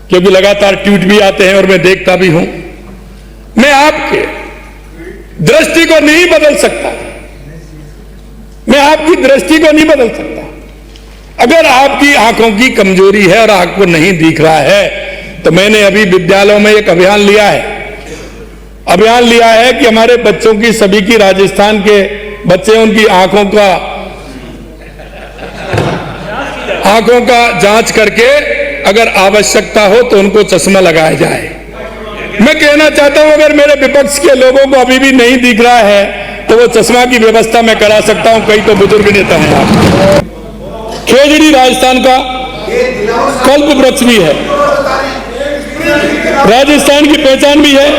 क्योंकि लगातार ट्वीट भी आते हैं और मैं देखता भी हूं। मैं आपके दृष्टि को नहीं बदल सकता, मैं आपकी दृष्टि को नहीं बदल सकता। अगर आपकी आंखों की कमजोरी है और आपको नहीं दिख रहा है, तो मैंने अभी विद्यालयों में एक अभियान लिया है कि हमारे बच्चों की, सभी की, राजस्थान के बच्चे, उनकी आंखों का जांच करके अगर आवश्यकता हो तो उनको चश्मा लगाया जाए। मैं कहना चाहता हूं, अगर मेरे विपक्ष के लोगों को अभी भी नहीं दिख रहा है तो वो चश्मा की व्यवस्था मैं करा सकता हूं। कई तो बुजुर्ग नेता हैं आप। खेजड़ी राजस्थान का कल्प वृक्ष भी है, राजस्थान की पहचान भी है,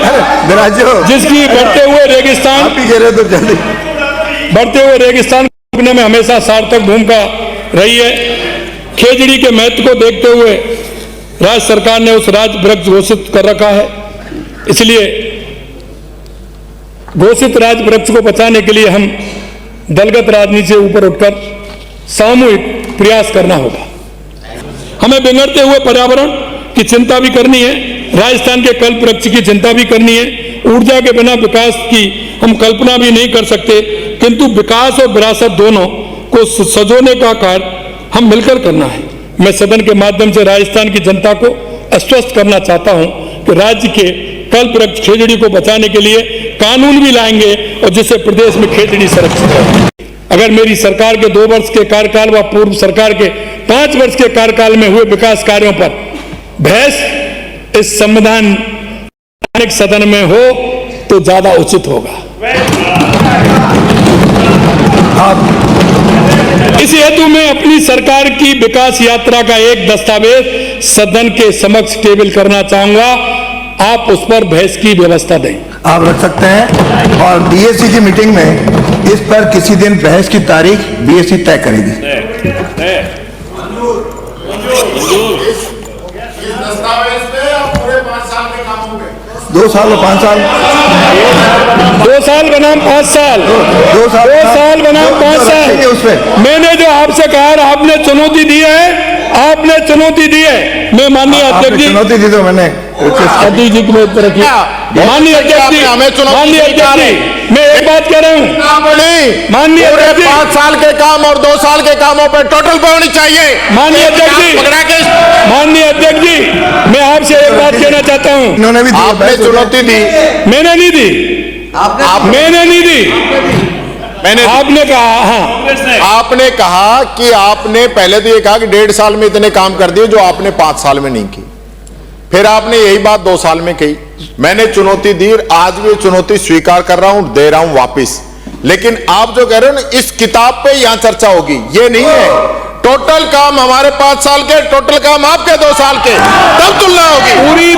जिसकी बढ़ते हुए रेगिस्तान रोकने में हमेशा सार्थक भूमिका रही है। खेजड़ी के महत्व को देखते हुए राज्य सरकार ने उस राज वृक्ष घोषित कर रखा है। इसलिए घोषित राज वृक्ष को बचाने के लिए हम दलगत राजनीति से ऊपर उठकर सामूहिक प्रयास करना होगा। हमें बिगड़ते हुए पर्यावरण की चिंता भी करनी है, राजस्थान के कल्प वृक्ष की चिंता भी करनी है। ऊर्जा के बिना विकास की हम कल्पना भी नहीं कर सकते, किंतु विकास और विरासत दोनों को सजोने का कार्य हम मिलकर करना है। मैं सदन के माध्यम से राजस्थान की जनता को आश्वस्त करना चाहता हूं कि राज्य के कल्प वृक्ष खेजड़ी को बचाने के लिए कानून भी लाएंगे और जिससे प्रदेश में खेजड़ी संरक्षित है। अगर मेरी सरकार के 2 वर्ष के कार्यकाल व पूर्व सरकार के 5 वर्ष के कार्यकाल में हुए विकास कार्यों पर बहस इस संवैधानिक सदन में हो तो ज्यादा उचित होगा। इसी हेतु मैं अपनी सरकार की विकास यात्रा का एक दस्तावेज सदन के समक्ष टेबल करना चाहूंगा। आप उस पर बहस की व्यवस्था दें। आप रख सकते हैं, और बीएससी की मीटिंग में इस पर किसी दिन बहस की तारीख बीएससी तय करेगी। दस्तावेज पे आप पूरे 5 साल के काम हो गए। 2 साल और 5 साल, 2 साल बनाम 5 साल, 2 साल बनाम 5 साल। उसमें मैंने जो आपसे कहा, आपने चुनौती दी है, आपने चुनौती दी है। मैं माननीय अध्यक्ष जी, चुनौती दी तो मैंने अध्यक्ष जी को रखिए। माननीय अध्यक्ष जी, माननीय अध्यक्ष जी, मैं एक बात कह रहा हूँ, माननीय अध्यक्ष जी, 5 साल के काम और 2 साल के कामों पर टोटल पे होनी चाहिए। माननीय अध्यक्ष जी, माननीय अध्यक्ष जी, मैं आपसे एक बात कहना चाहता हूँ। इन्होंने भी आपने चुनौती दी, मैंने नहीं दी, मैंने नहीं दी, आपने कहा। हाँ, आपने कहा कि आपने पहले तो ये कहा कि 1.5 साल में इतने काम कर दिए जो आपने 5 साल में नहीं की। फिर आपने यही बात 2 साल में कही। मैंने चुनौती दी, आज भी चुनौती स्वीकार कर रहा हूं, दे रहा हूं वापिस। लेकिन आप जो कह रहे हो ना, इस किताब पे यहां चर्चा होगी, ये नहीं है। टोटल काम हमारे 5 साल के, टोटल काम आपके 2 साल के, तब तुलना होगी। पूरी